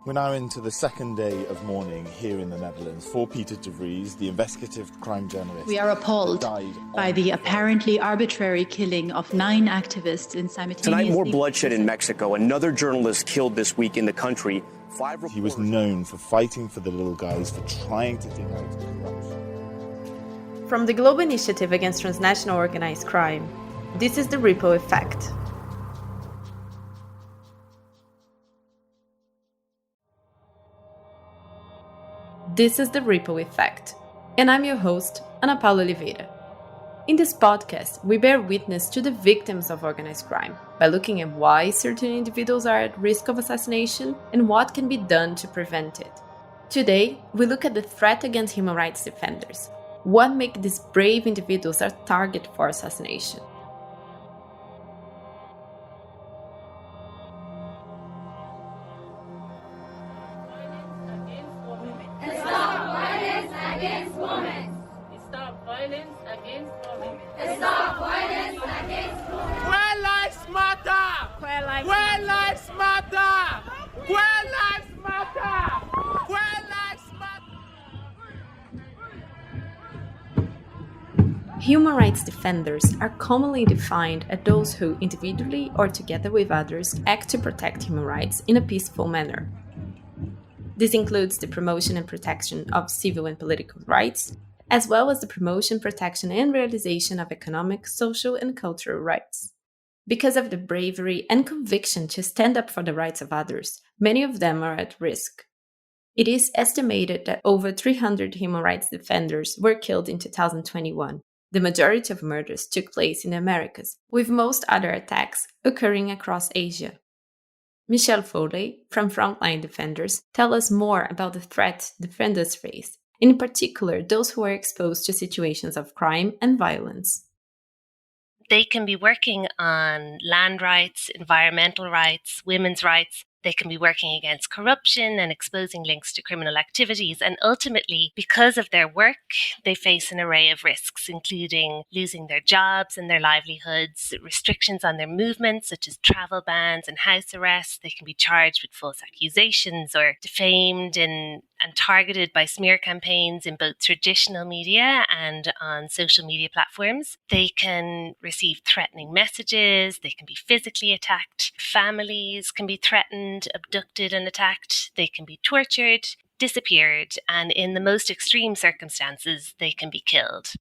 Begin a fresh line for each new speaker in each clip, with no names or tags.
We're now into the second day of mourning here in the Netherlands for Peter de Vries, the investigative crime journalist.
We are appalled by the apparently arbitrary killing of 9 activists in simultaneously...
Tonight, more bloodshed in Mexico. Another journalist killed this week in the country.
He was known for fighting for the little guys, for trying to dig out corruption.
From the Global Initiative Against Transnational Organized Crime, this is the Ripple Effect. This is the Ripple Effect, and I'm your host, Ana Paula Oliveira. In this podcast, we bear witness to the victims of organized crime by looking at why certain individuals are at risk of assassination and what can be done to prevent it. Today, we look at the threat against human rights defenders. What makes these brave individuals a target for assassination? Human rights defenders are commonly defined as those who, individually or together with others, act to protect human rights in a peaceful manner. This includes the promotion and protection of civil and political rights, as well as the promotion, protection, and realization of economic, social, and cultural rights. Because of the bravery and conviction to stand up for the rights of others, many of them are at risk. It is estimated that over 300 human rights defenders were killed in 2021. The majority of murders took place in the Americas, with most other attacks occurring across Asia. Michelle Foley, from Frontline Defenders, tells us more about the threat defenders face, and in particular those who are exposed to situations of crime and violence.
They can be working on land rights, environmental rights, women's rights. They can be working against corruption and exposing links to criminal activities. And ultimately, because of their work, they face an array of risks, including losing their jobs and their livelihoods, restrictions on their movements, such as travel bans and house arrests. They can be charged with false accusations or defamed and targeted by smear campaigns in both traditional media and on social media platforms. They can receive threatening messages. They can be physically attacked. Families can be threatened, abducted, and attacked. They can be tortured, disappeared, and in the most extreme circumstances, they can be killed.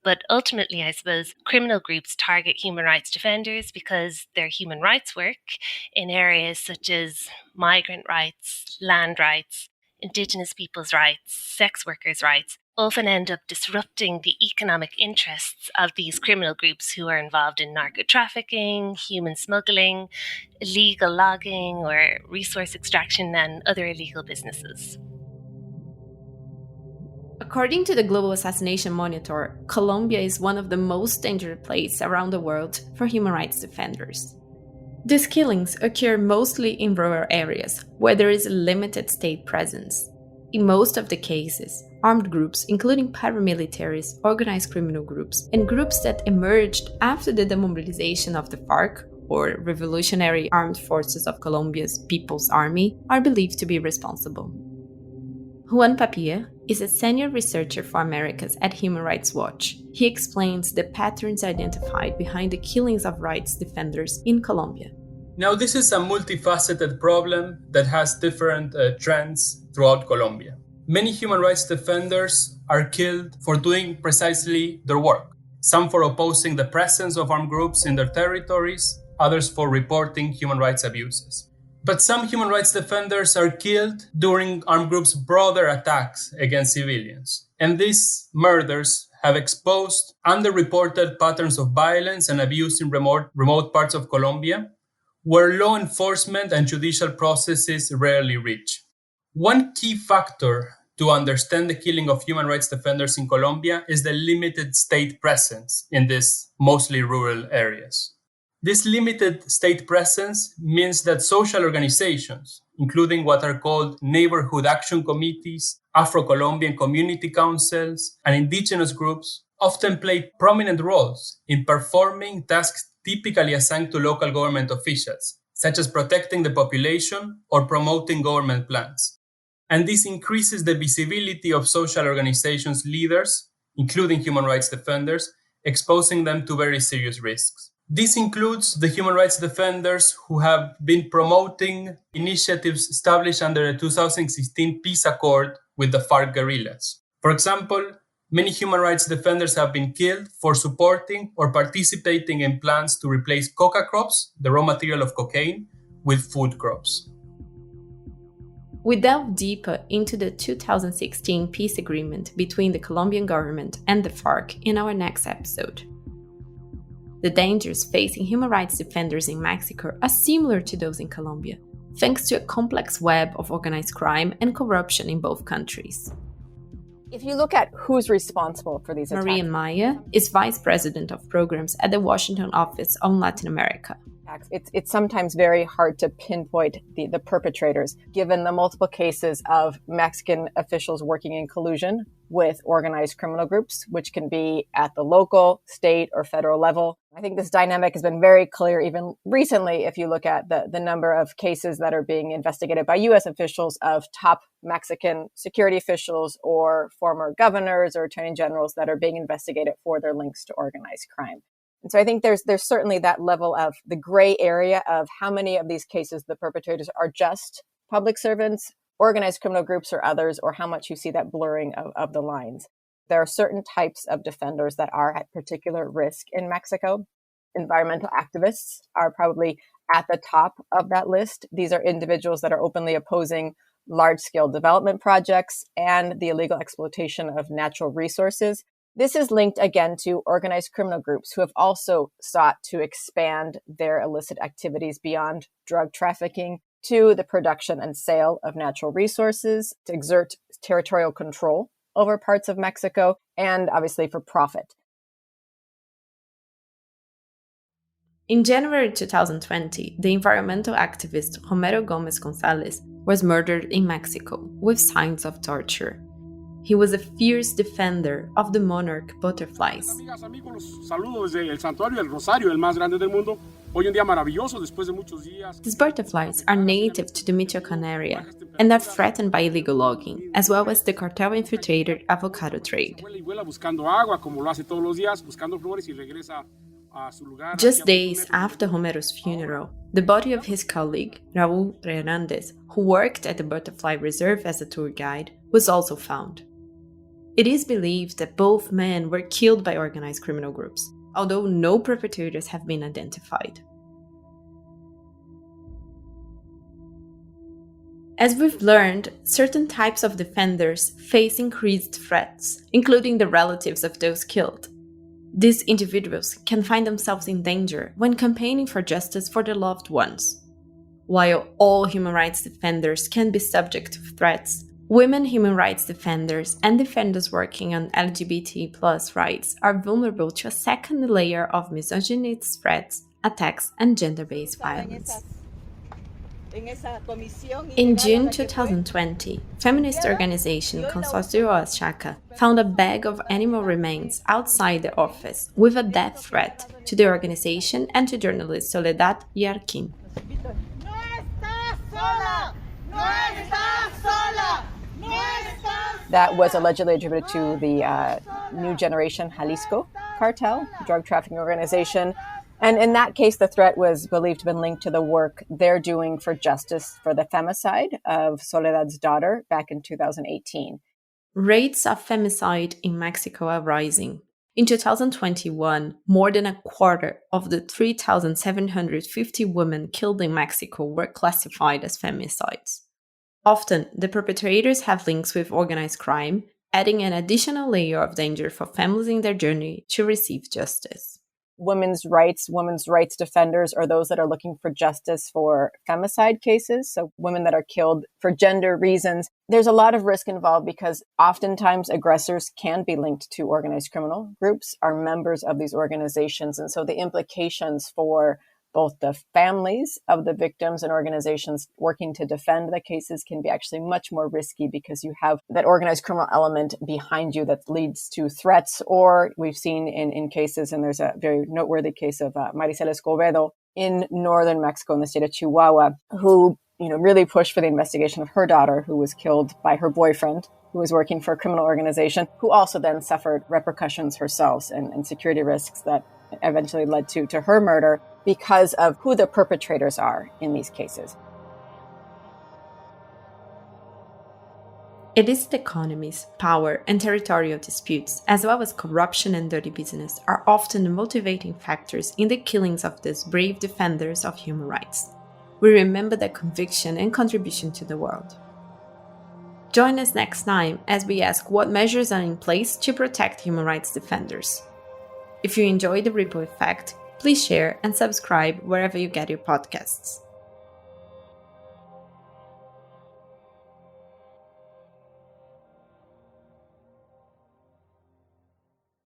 But ultimately, I suppose, criminal groups target human rights defenders because their human rights work in areas such as migrant rights, land rights, Indigenous people's rights, sex workers' rights, often end up disrupting the economic interests of these criminal groups who are involved in narco trafficking, human smuggling, illegal logging, or resource extraction and other illegal businesses.
According to the Global Assassination Monitor, Colombia is one of the most dangerous places around the world for human rights defenders. These killings occur mostly in rural areas, where there is a limited state presence. In most of the cases, armed groups, including paramilitaries, organized criminal groups, and groups that emerged after the demobilization of the FARC, or Revolutionary Armed Forces of Colombia's People's Army, are believed to be responsible. Juan Papilla is a senior researcher for Americas at Human Rights Watch. He explains the patterns identified behind the killings of rights defenders in Colombia.
Now, this is a multifaceted problem that has different trends throughout Colombia. Many human rights defenders are killed for doing precisely their work. Some for opposing the presence of armed groups in their territories, others for reporting human rights abuses. But some human rights defenders are killed during armed groups' broader attacks against civilians. And these murders have exposed underreported patterns of violence and abuse in remote parts of Colombia, where law enforcement and judicial processes rarely reach. One key factor to understand the killing of human rights defenders in Colombia is the limited state presence in these mostly rural areas. This limited state presence means that social organizations, including what are called neighborhood action committees, Afro-Colombian community councils, and indigenous groups, often play prominent roles in performing tasks typically assigned to local government officials, such as protecting the population or promoting government plans. And this increases the visibility of social organizations' leaders, including human rights defenders, exposing them to very serious risks. This includes the human rights defenders who have been promoting initiatives established under the 2016 peace accord with the FARC guerrillas. For example, many human rights defenders have been killed for supporting or participating in plans to replace coca crops, the raw material of cocaine, with food crops.
We delve deeper into the 2016 peace agreement between the Colombian government and the FARC in our next episode. The dangers facing human rights defenders in Mexico are similar to those in Colombia, thanks to a complex web of organized crime and corruption in both countries.
If you look at who's responsible for these attacks...
Maria Maya is Vice President of Programs at the Washington Office on Latin America.
It's sometimes very hard to pinpoint the perpetrators, given the multiple cases of Mexican officials working in collusion with organized criminal groups, which can be at the local, state, or federal level. I think this dynamic has been very clear even recently if you look at the number of cases that are being investigated by U.S. officials of top Mexican security officials or former governors or attorney generals that are being investigated for their links to organized crime. And so I think there's certainly that level of the gray area of how many of these cases the perpetrators are just public servants, organized criminal groups or others, or how much you see that blurring of the lines. There are certain types of defenders that are at particular risk in Mexico. Environmental activists are probably at the top of that list. These are individuals that are openly opposing large-scale development projects and the illegal exploitation of natural resources. This is linked again to organized criminal groups who have also sought to expand their illicit activities beyond drug trafficking to the production and sale of natural resources, to exert territorial control over parts of Mexico, and obviously for profit.
In January 2020, the environmental activist Romero Gómez González was murdered in Mexico with signs of torture. He was a fierce defender of the monarch butterflies. These butterflies are native to the Michoacán area and are threatened by illegal logging, as well as the cartel-infiltrated avocado trade. Just days after Romero's funeral, the body of his colleague, Raúl Hernández, who worked at the Butterfly Reserve as a tour guide, was also found. It is believed that both men were killed by organized criminal groups, although no perpetrators have been identified. As we've learned, certain types of defenders face increased threats, including the relatives of those killed. These individuals can find themselves in danger when campaigning for justice for their loved ones. While all human rights defenders can be subject to threats, women human rights defenders and defenders working on LGBT+ rights are vulnerable to a second layer of misogynist threats, attacks, and gender-based violence. In June 2020, feminist organization Consorcio Oaxaca found a bag of animal remains outside the office with a death threat to the organization and to journalist Soledad Yarquin.
That was allegedly attributed to the New Generation Jalisco cartel, drug trafficking organization. And in that case, the threat was believed to have been linked to the work they're doing for justice for the femicide of Soledad's daughter back in 2018.
Rates of femicide in Mexico are rising. In 2021, more than a quarter of the 3,750 women killed in Mexico were classified as femicides. Often, the perpetrators have links with organized crime, adding an additional layer of danger for families in their journey to receive justice.
Women's rights defenders are those that are looking for justice for femicide cases, so women that are killed for gender reasons. There's a lot of risk involved because oftentimes aggressors can be linked to organized criminal groups, are members of these organizations, and so the implications for both the families of the victims and organizations working to defend the cases can be actually much more risky because you have that organized criminal element behind you that leads to threats, or we've seen in cases, and there's a very noteworthy case of Maricela Escobedo, in northern Mexico in the state of Chihuahua who, really pushed for the investigation of her daughter who was killed by her boyfriend, who was working for a criminal organization, who also then suffered repercussions herself and security risks that eventually led to her murder because of who the perpetrators are in these cases.
It is the economies, power, and territorial disputes, as well as corruption and dirty business, are often the motivating factors in the killings of these brave defenders of human rights. We remember their conviction and contribution to the world. Join us next time as we ask what measures are in place to protect human rights defenders. If you enjoyed the Ripple Effect, please share and subscribe wherever you get your podcasts.